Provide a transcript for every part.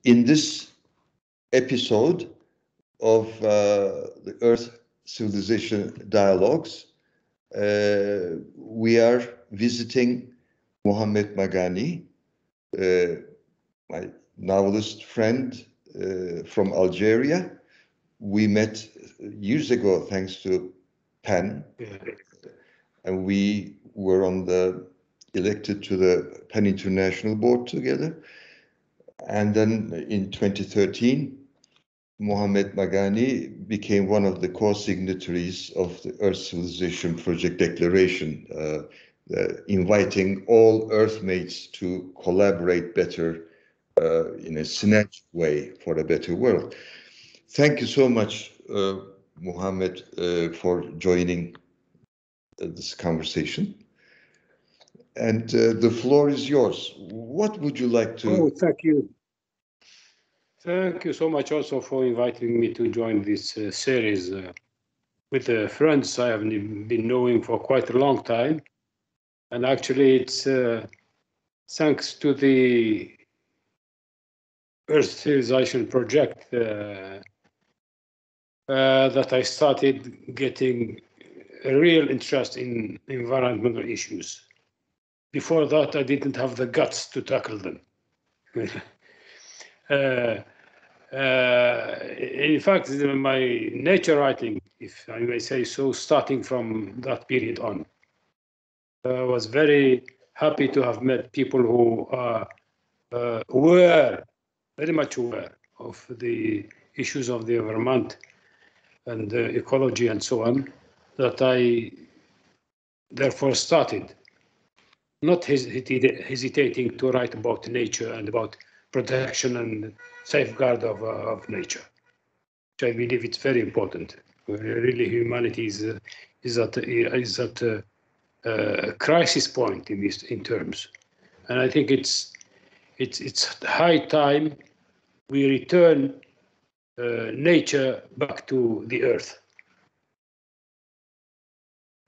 in this episode of the Earth Civilization Dialogues, we are visiting Mohamed Magani, my novelist friend from Algeria. We met years ago thanks to PEN, and we were elected to the PEN International Board together. And then in 2013, Mohamed Magani became one of the co-signatories of the Earth Civilization Project Declaration, inviting all Earthmates to collaborate better in a synergic way for a better world. Thank you so much, Mohamed, for joining this conversation. And the floor is yours. What would you like to... Oh, thank you. Thank you so much also for inviting me to join this series with friends I have been knowing for quite a long time. And actually it's thanks to the Earth Civilization Project that I started getting a real interest in environmental issues. Before that, I didn't have the guts to tackle them. In fact, my nature writing, if I may say so, starting from that period on, I was very happy to have met people who were very much aware of the issues of the environment and ecology and so on, that I therefore started not hesitating to write about nature and about protection and safeguard of nature, which I believe it's very important. Really, humanity is at a crisis point in terms, and I think it's high time we return nature back to the earth.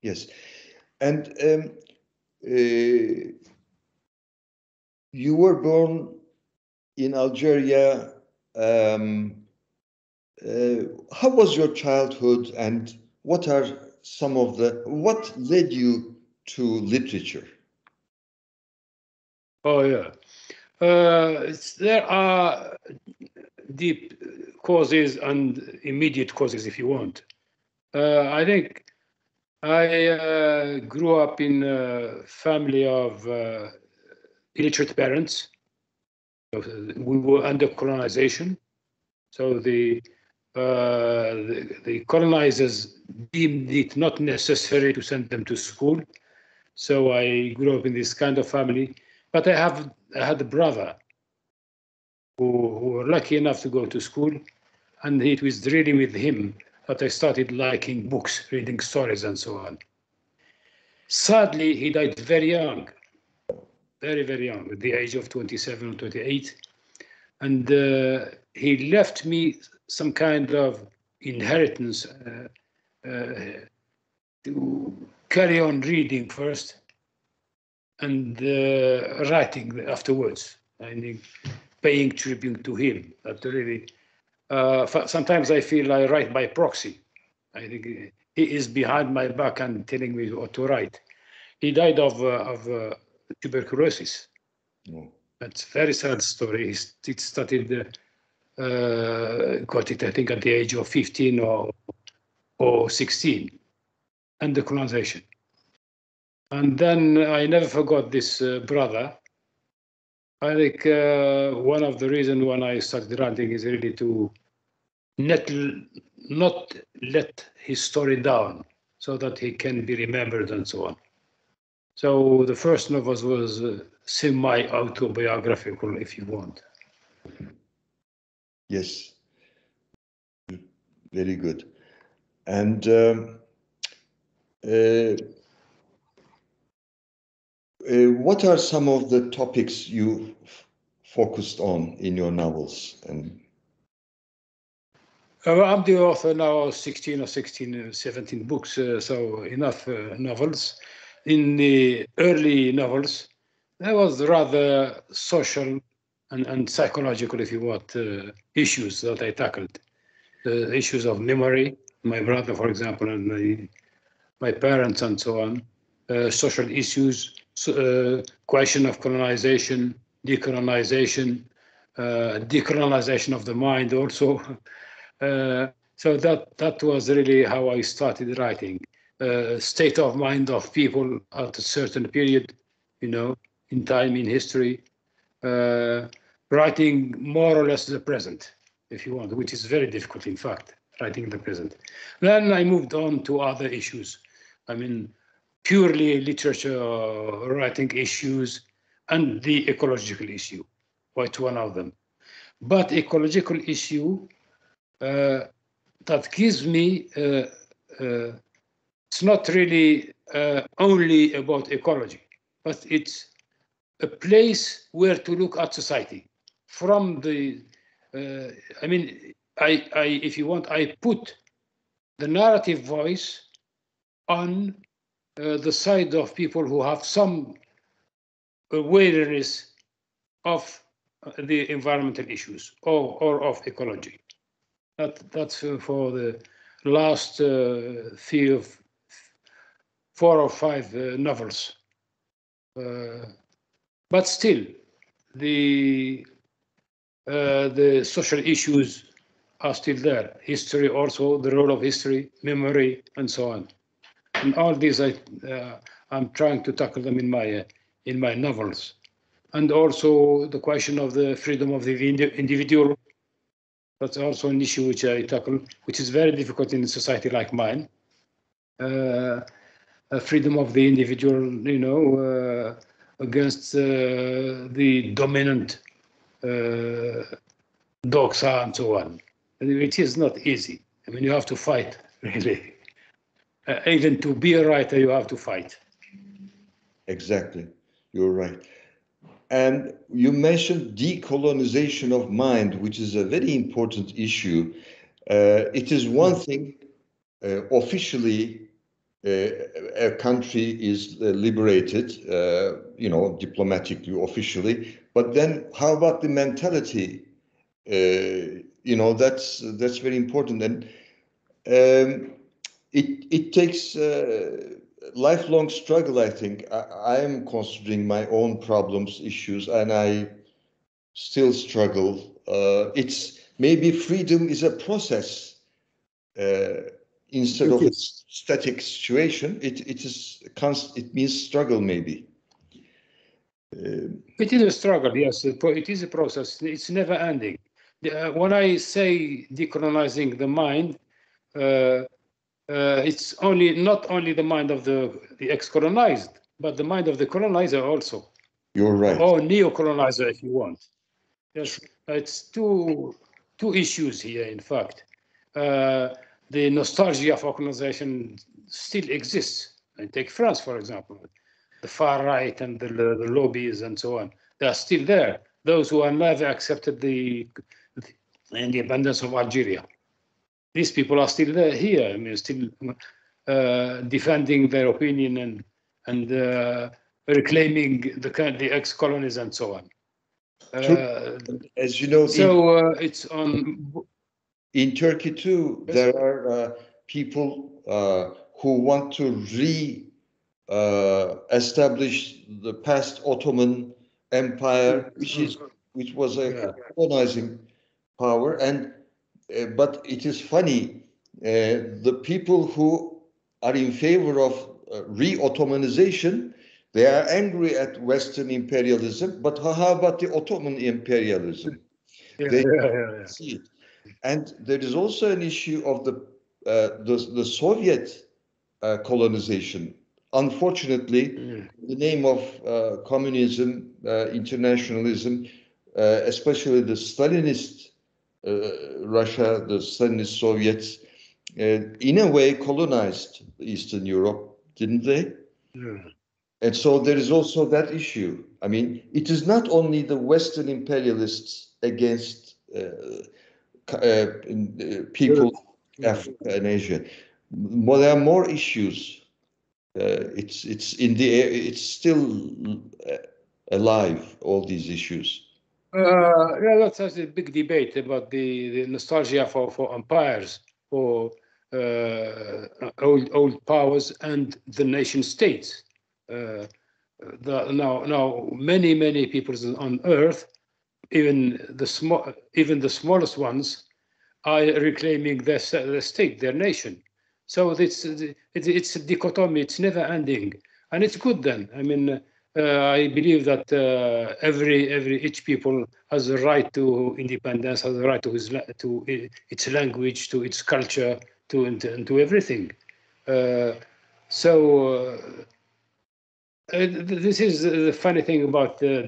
Yes, and you were born in Algeria. How was your childhood, and what are some of what led you to literature? Oh yeah, there are deep causes and immediate causes, if you want. I think I grew up in a family of illiterate parents. We were under colonization, so the colonizers deemed it not necessary to send them to school. So I grew up in this kind of family. But I had a brother who were lucky enough to go to school, and it was really with him that I started liking books, reading stories, and so on. Sadly, he died very young, very, very young, at the age of 27 or 28. And he left me some kind of inheritance to carry on reading first and writing afterwards. I think paying tribute to him. That really, sometimes I feel I write by proxy. I think he is behind my back and telling me what to write. He died of tuberculosis. Oh. That's a very sad story. He started, got it, I think, at the age of 15 or 16, under colonization. And then I never forgot this brother. I think one of the reasons when I started writing is really to not let his story down so that he can be remembered and so on. So the first novel was semi-autobiographical, if you want. Yes, very good. And what are some of the topics you focused on in your novels? And I'm the author now of 16 or 17 books, so enough novels. In the early novels, that was rather social and psychological, if you want, issues that I tackled. The issues of memory, my brother, for example, and my parents, and so on. Social issues, question of colonization, decolonization, decolonization of the mind also. So that was really how I started writing. State of mind of people at a certain period, in time, in history, writing more or less the present, if you want, which is very difficult, in fact, writing the present. Then I moved on to other issues. I mean, purely literature writing issues and the ecological issue, quite one of them. But ecological issue that gives me, it's not really only about ecology, but it's a place where to look at society from the, I mean, if you want, I put the narrative voice on the side of people who have some awareness of the environmental issues or of ecology. That's for the last 4 or 5 novels. But still, the social issues are still there. History also, the role of history, memory, and so on. And all these, I'm trying to tackle them in my novels. And also the question of the freedom of the individual. That's also an issue which I tackle, which is very difficult in a society like mine. Freedom of the individual, against the dominant doxa and so on. And it is not easy. I mean, you have to fight, really. Even to be a writer, you have to fight. Exactly. You're right. And you mentioned decolonization of mind, which is a very important issue. It is one thing, officially, a country is liberated, diplomatically, officially. But then how about the mentality? That's very important. And it takes lifelong struggle, I think. I am considering my own problems, issues, and I still struggle. It's maybe freedom is a process instead of a static situation. It means struggle, maybe. It is a struggle, yes. It is a process. It's never ending. When I say decolonizing the mind, it's not only the mind of the ex-colonized, but the mind of the colonizer also. You're right. Or neo-colonizer, if you want. Yes, it's two issues here, in fact. The nostalgia for colonization still exists. And take France, for example. The far right and the lobbies and so on. They are still there. Those who have never accepted the independence of Algeria. These people are still there here. I mean, still defending their opinion and reclaiming the ex-colonies and so on. As you know, it's on. In Turkey too, yes, there are people who want to establish the past Ottoman Empire, which was a colonizing power, and but it is funny, the people who are in favor of re-Ottomanization, they are angry at Western imperialism, but how about the Ottoman imperialism? They see it. And there is also an issue of the Soviet colonization. Unfortunately, in the name of communism, internationalism, especially the Stalinist Russia, the Stalinist Soviets, in a way colonized Eastern Europe, didn't they? Yeah. And so there is also that issue. I mean, it is not only the Western imperialists against people in Africa and Asia. Well, there are more issues. It's in the air. It's still alive. All these issues. Yeah, that's a big debate about the nostalgia for empires, for old powers and the nation states. Now many peoples on Earth, even the smallest ones, are reclaiming their state, their nation. So it's a dichotomy. It's never ending, and it's good then. I mean, I believe that each people has the right to independence, has the right to its language, to its culture, to everything. This is the funny thing about the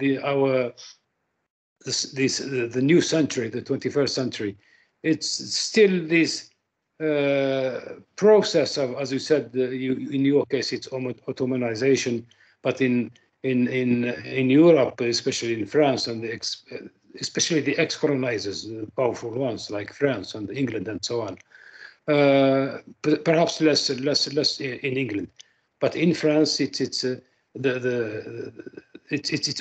new century, the 21st century. It's still this process of, as you said, in your case, it's Ottomanization, but in Europe, especially in France, and especially the ex-colonizers, the powerful ones like France and England and so on. Perhaps less in England, but in France, it's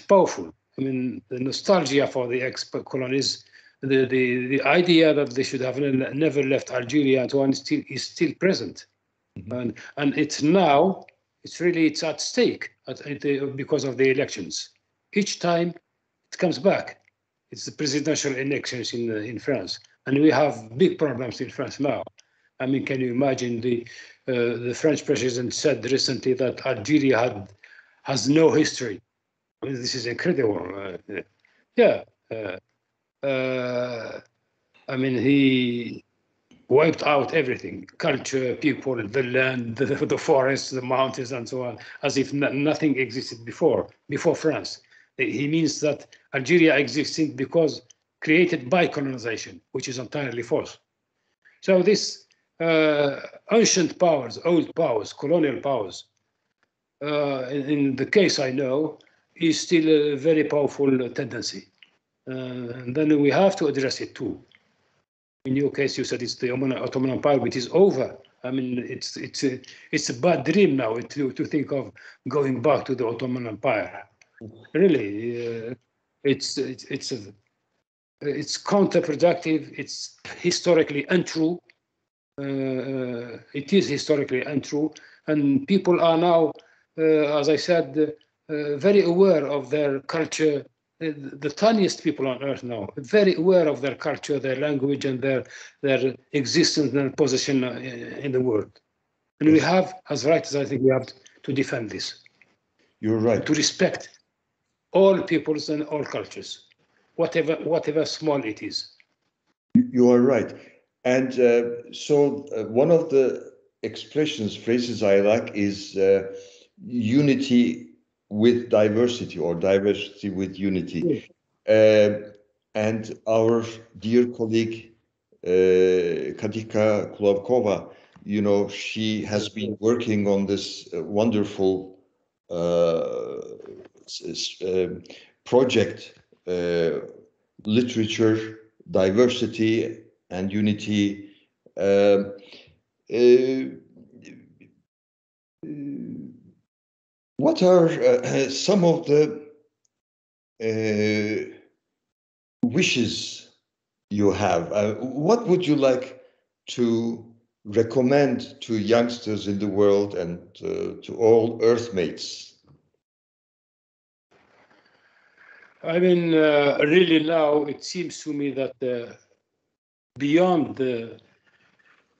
powerful. I mean, the nostalgia for the ex-colonies, the idea that they should have never left Algeria and so on is still present, and it's now it's at stake because of the elections. Each time it comes back. It's the presidential elections in France, and we have big problems in France now. I mean, can you imagine the French president said recently that Algeria has no history. I mean, this is incredible. I mean, he wiped out everything: culture, people, the land, the forests, the mountains, and so on, as if nothing existed before France. He means that Algeria existed because created by colonization, which is entirely false. So this ancient powers, old powers, colonial powers, in the case I know, is still a very powerful tendency. And then we have to address it too. In your case, you said it's the Ottoman Empire, which is over. I mean, it's a bad dream now to think of going back to the Ottoman Empire. Really, it's counterproductive. It's historically untrue. It is historically untrue, and people are now, as I said, very aware of their culture. The tiniest people on earth now, very aware of their culture, their language, and their existence and position in the world. And we have, as writers, I think we have to defend this. You're right. To respect all peoples and all cultures, whatever small it is. You are right. And so one of the phrases I like is unity with diversity, or diversity with unity. And our dear colleague, Katika Kulavkova, you know, she has been working on this wonderful project, literature, diversity and unity. What are some of the wishes you have? What would you like to recommend to youngsters in the world and to all Earthmates? I mean, really now it seems to me that beyond the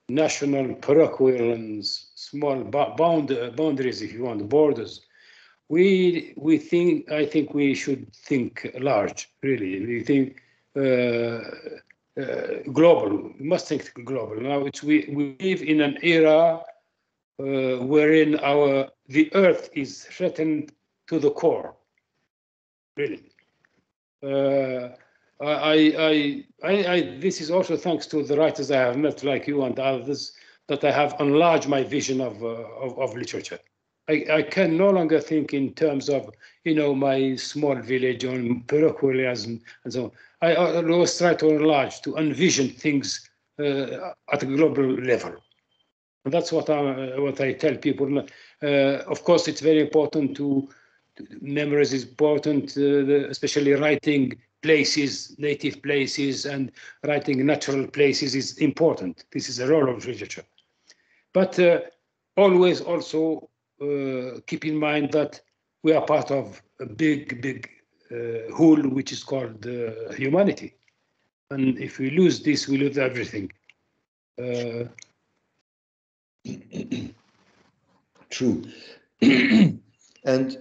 national, parochial, and small boundaries, if you want, borders, I think we should think large. Really, we think global. We must think global. Now we live in an era wherein the Earth is threatened to the core. Really. This is also thanks to the writers I have met, like you and others, that I have enlarged my vision of literature. I can no longer think in terms of, you know, my small village or parochialism and so on. I always try to enlarge, to envision things at a global level. And that's what I tell people. Of course, it's very important memories is important, especially writing places, native places, and writing natural places is important. This is a role of literature. But always also keep in mind that we are part of a big whole, which is called humanity. And if we lose this, we lose everything. True. And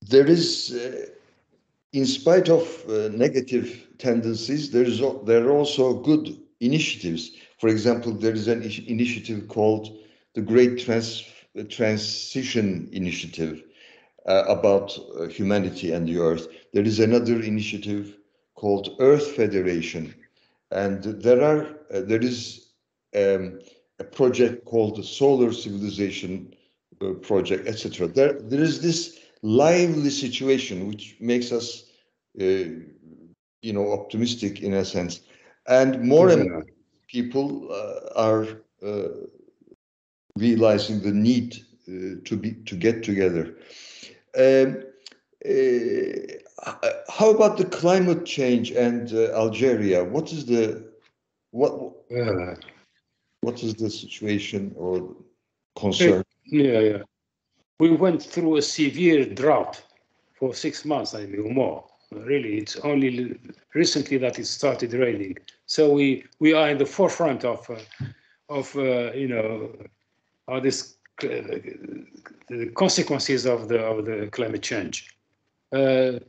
there is, in spite of negative tendencies, there are also good initiatives. For example, there is an initiative called the Great Transition Initiative about humanity and the Earth. There is another initiative called Earth Federation, and there is a project called the Solar Civilization Project, etc. There is this lively situation which makes us, optimistic in a sense, and more and more people are realizing the need to get together. How about the climate change and Algeria? What is the situation or concern? Yeah. We went through a severe drought for 6 months, I mean, or more. Really, it's only recently that it started raining. So we are in the forefront of this the consequences of the climate change. Now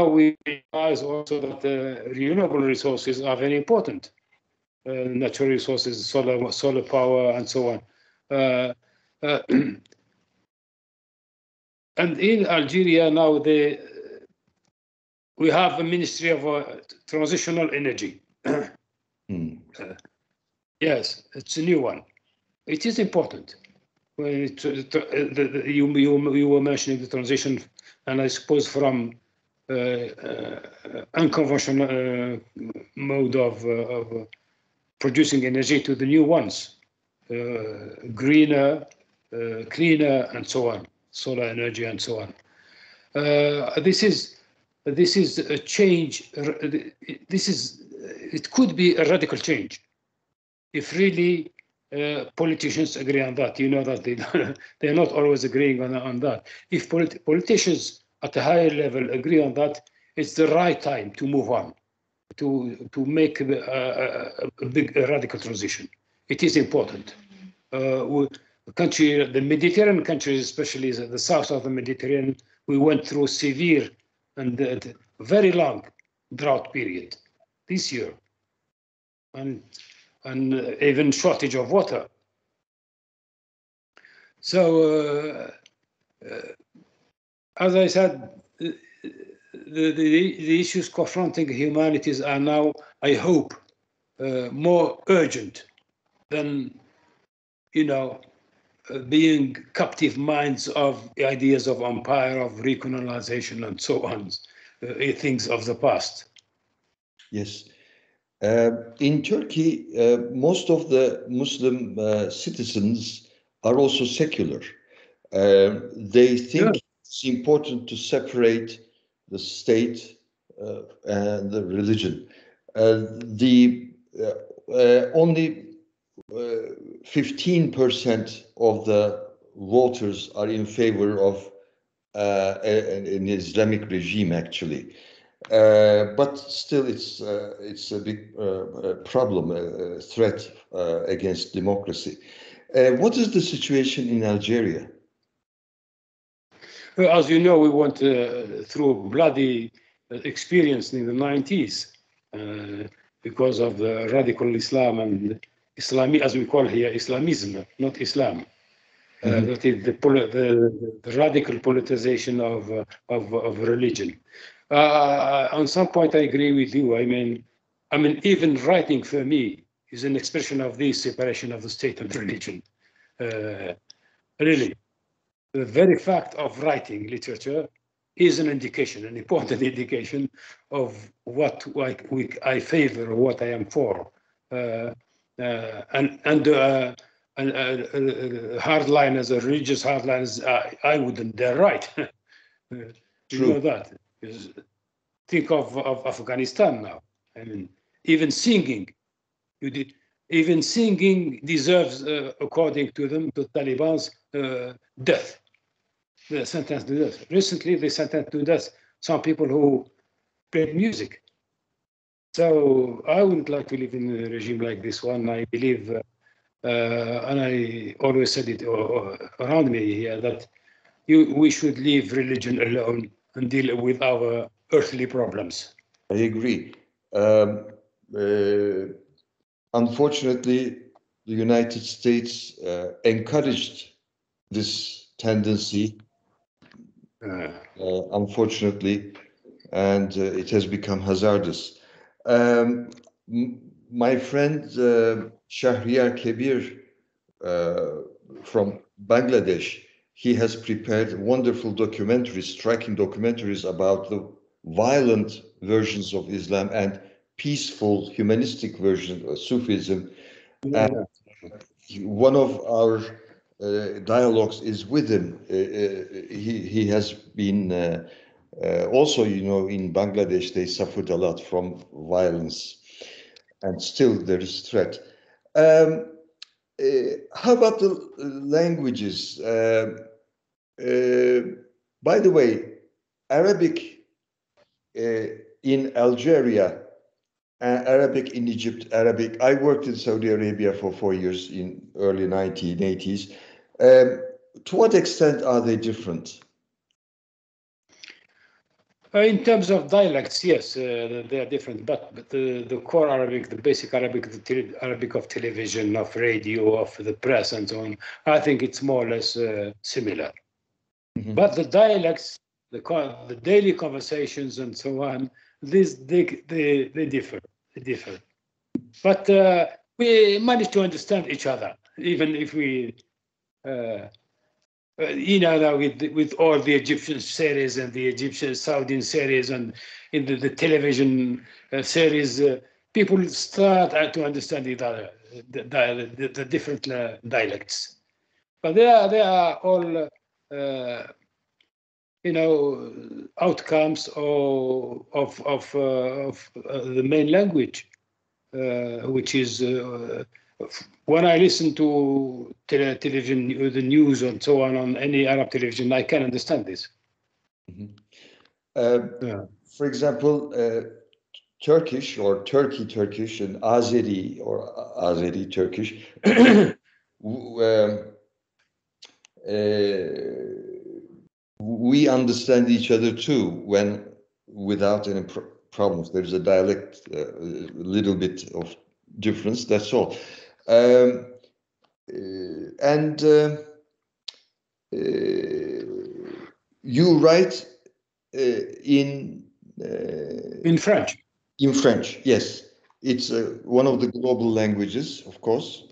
we realize also that renewable resources are very important. Natural resources, solar power, and so on. And in Algeria now, we have a Ministry of Transitional Energy. Yes, it's a new one. It is important. When you were mentioning the transition, and I suppose from unconventional mode of producing energy to the new ones, greener, cleaner, and so on, solar energy, and so on. This is a change. It could be a radical change if really politicians agree on that. You know that they are not always agreeing on that. If politicians at a higher level agree on that, it's the right time to move on, to make a big radical transition. It is important. The Mediterranean countries, especially the south of the Mediterranean, we went through severe and very long drought period this year, and even shortage of water. So, as I said, the issues confronting humanities are now, I hope, more urgent than, being captive minds of the ideas of empire, of recolonization, and so on, things of the past. Yes. In Turkey, most of the Muslim citizens are also secular. They think it's important to separate the state and the religion. Only 15% of the voters are in favor of an Islamic regime, actually. But still, it's a big problem, a threat against democracy. What is the situation in Algeria? Well, as you know, we went through bloody experience in the 90s because of the radical Islam and Islami, as we call here, Islamism, not Islam. That is the radical politicization of religion. On some point, I agree with you. I mean, even writing for me is an expression of this separation of the state and religion. Really, the very fact of writing literature is an indication, an important indication of what I favor or what I am for. And hardliners or religious hardliners, I wouldn't dare write. You know that. Think of Afghanistan now. I mean, even singing, even singing deserves, according to them, the Taliban's death. The sentence to death. Recently, they sentenced to death some people who played music. So I wouldn't like to live in a regime like this one. I believe, and I always said it around me here, that we should leave religion alone and deal with our earthly problems. I agree. Unfortunately, the United States encouraged this tendency, unfortunately, and it has become hazardous. My friend Shahriar Kebir from Bangladesh, he has prepared wonderful documentaries, striking documentaries about the violent versions of Islam and peaceful humanistic versions of Sufism. And one of our dialogues is with him. He has been also, you know, in Bangladesh, they suffered a lot from violence, and still there is threat. How about the languages? By the way, Arabic in Algeria, Arabic in Egypt, Arabic. I worked in Saudi Arabia for 4 years in early 1980s. To what extent are they different? In terms of dialects, yes, they are different, but the core Arabic, the basic Arabic, the Arabic of television, of radio, of the press, and so on, I think it's more or less similar. Mm-hmm. But the dialects, the daily conversations, and so on, they differ. They differ. But we manage to understand each other, even if we. You know, with all the Egyptian series and the Egyptian Saudi series and in the television series, people start to understand each other, the different dialects. But they are all, you know, outcomes of the main language, which is. When I listen to television, the news and so on any Arab television, I can understand this. Mm-hmm. For example, Turkish or Turkish and Azeri or Azeri Turkish, we understand each other too without any problems. There's a dialect, a little bit of difference, that's all. You write in French. In French, yes. It's one of the global languages, of course.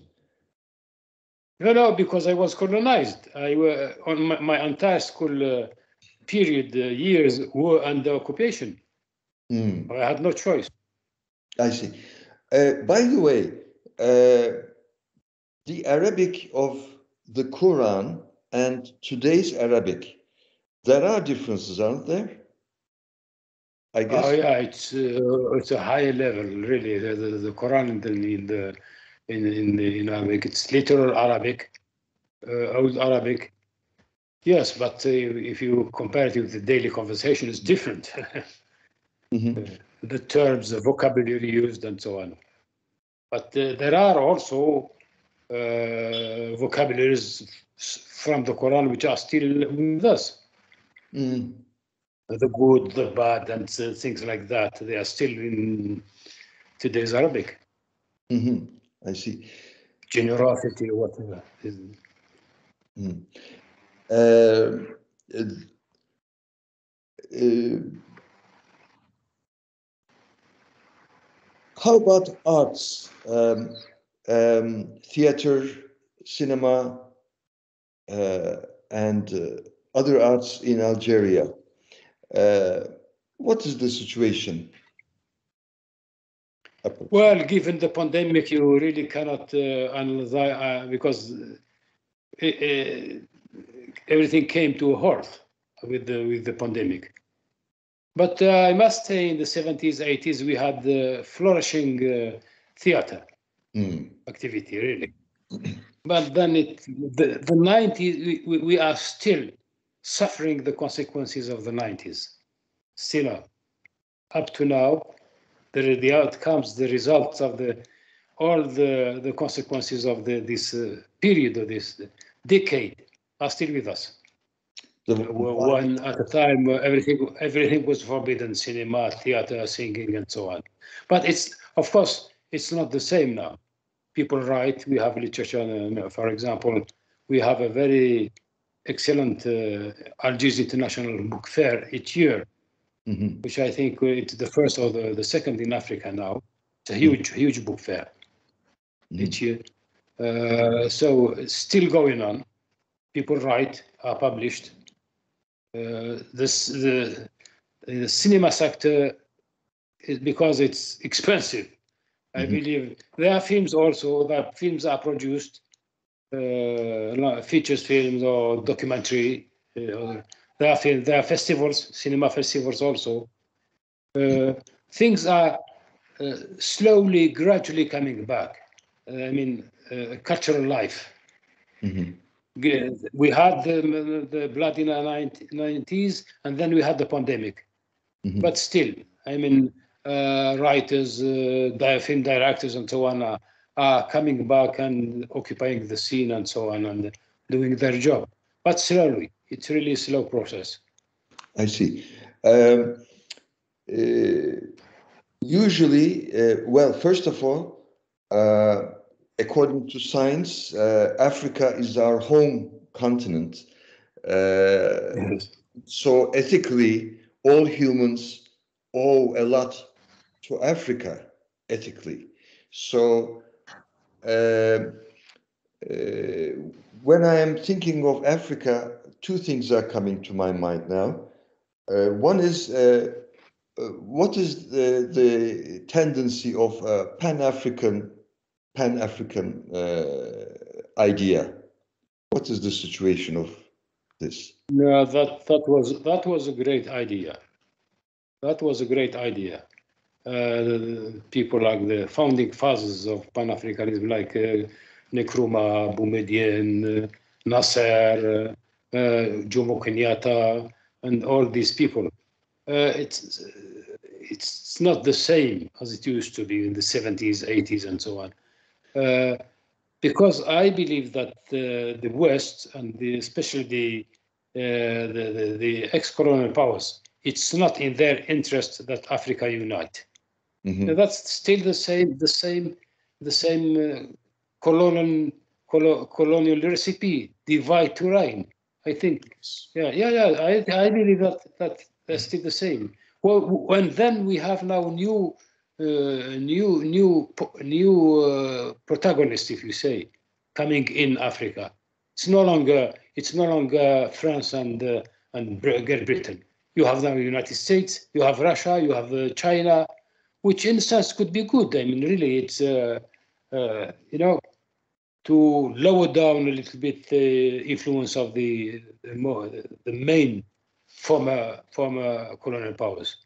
No, because I was colonized. On my entire school period, years were under occupation. I had no choice. I see. By the way, the Arabic of the Quran and today's Arabic, there are differences, aren't there? I guess. Oh yeah, it's a higher level, really. The Quran in Arabic, it's literal Arabic, old Arabic. Yes, but if you compare it with the daily conversation, it's different. Mm-hmm. The terms, the vocabulary used, and so on. But there are also vocabularies from the Quran which are still with us. Mm. The good, the bad, and things like that. They are still in today's Arabic. Mm-hmm. I see. Generosity, whatever. Mm. How about arts, theater, cinema, and other arts in Algeria? What is the situation? Well, given the pandemic, you really cannot analyze because everything came to a halt with the pandemic. But I must say, in the 70s, 80s, we had the flourishing theater activity, really. But then the 90s, we are still suffering the consequences of the 90s. Still up to now, the outcomes, the results of all the consequences of this period of this decade are still with us. One at a time, everything was forbidden: cinema, theater, singing, and so on. But of course, it's not the same now. People write. We have literature. For example, we have a very excellent Algiers International Book Fair each year, which I think it's the first or the second in Africa now. It's a huge book fair each year. So it's still going on. People write, are published. The cinema sector is because it's expensive. I believe there are films also that films are produced, features films or documentary. There are festivals, cinema festivals also. Things are slowly, gradually coming back. I mean, cultural life. We had the blood in the 90s, and then we had the pandemic. But still, I mean, writers, film directors, and so on are coming back and occupying the scene and so on and doing their job. But slowly, it's really a slow process. I see. Usually, well, first of all, according to science, Africa is our home continent. Yes. So ethically, all humans owe a lot to Africa, ethically. So when I am thinking of Africa, two things are coming to my mind now. One is, what is the tendency of Pan-African idea? What is the situation of this? Yeah, that was a great idea. That was a great idea. People like the founding fathers of Pan-Africanism, like Nkrumah, Boumediene, Nasser, Jomo Kenyatta, and all these people. It's not the same as it used to be in the 70s, 80s, and so on. Because I believe that the West, and especially the ex-colonial powers, it's not in their interest that Africa unite. That's still the same colonial recipe: divide to reign. I think, I believe that that's still the same. Well, and then we have now new protagonists, if you say, coming in Africa. It's no longer France and Great Britain. You have now the United States, you have Russia, you have China, which in a sense could be good. I mean, really, it's to lower down a little bit the influence of the main former colonial powers.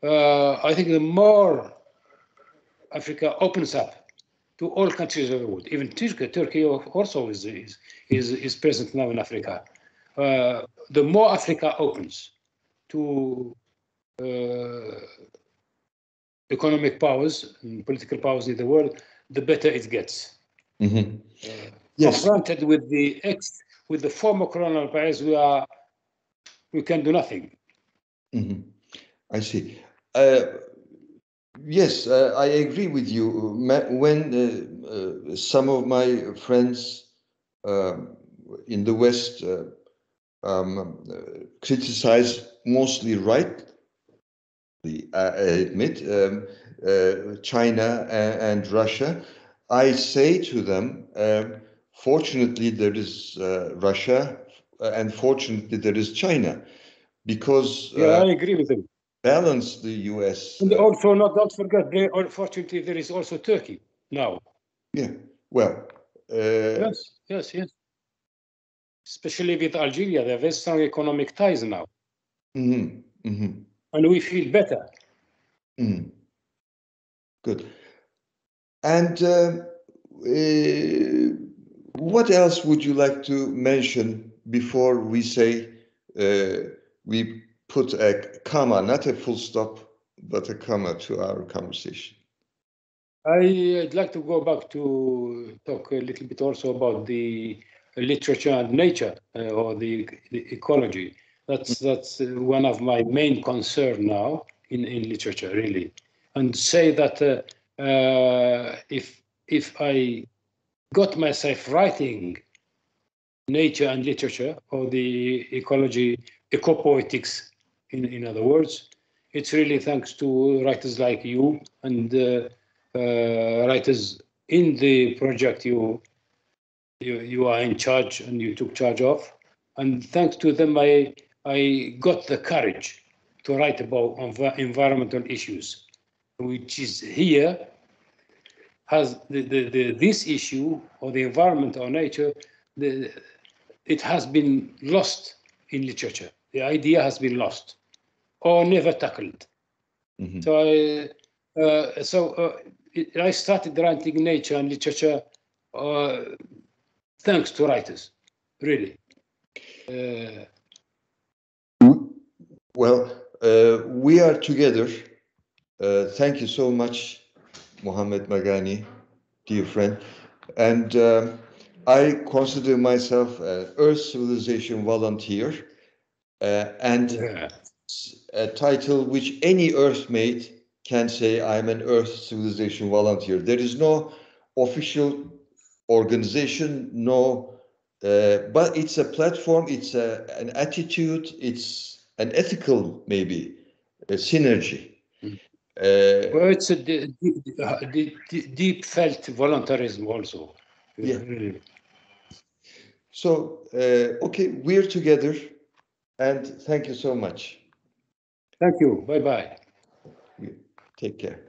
I think the more Africa opens up to all countries of the world, even Turkey also is present now in Africa. The more Africa opens to economic powers and political powers in the world, the better it gets. Yes. Confronted with the former colonial powers, we can do nothing. I see. Yes, I agree with you. When some of my friends in the West criticize, mostly rightly, I admit, China and Russia, I say to them, fortunately there is Russia, and fortunately there is China, because I agree with them. balance the US. And also, don't forget, unfortunately, there is also Turkey now. Yeah, well. Yes. Especially with Algeria, they have very strong economic ties now. And we feel better. Good. And what else would you like to mention before we say we put a comma, not a full stop, but a comma to our conversation? I'd like to go back to talk a little bit also about the literature and nature, or the ecology. That's one of my main concern now in literature, really, and say that if I got myself writing nature and literature, or the ecology, ecopoetics, in other words, it's really thanks to writers like you and writers in the project you are in charge and you took charge of, and thanks to them I got the courage to write about environmental issues, which is here has this issue, or the environment or nature, it has been lost in literature. The idea has been lost or never tackled. So I started writing nature and literature thanks to writers, really. Well, we are together. Thank you so much, Mohamed Magani, dear friend. And I consider myself an Earth Civilization volunteer, and a title which any Earthmate can say, I'm an Earth Civilization volunteer. There is no official organization, but it's a platform, it's an attitude, it's an ethical, maybe, a synergy. Well, it's a deep felt voluntarism also. Yeah. Really. So, okay, we're together, and thank you so much. Thank you. Bye-bye. Take care.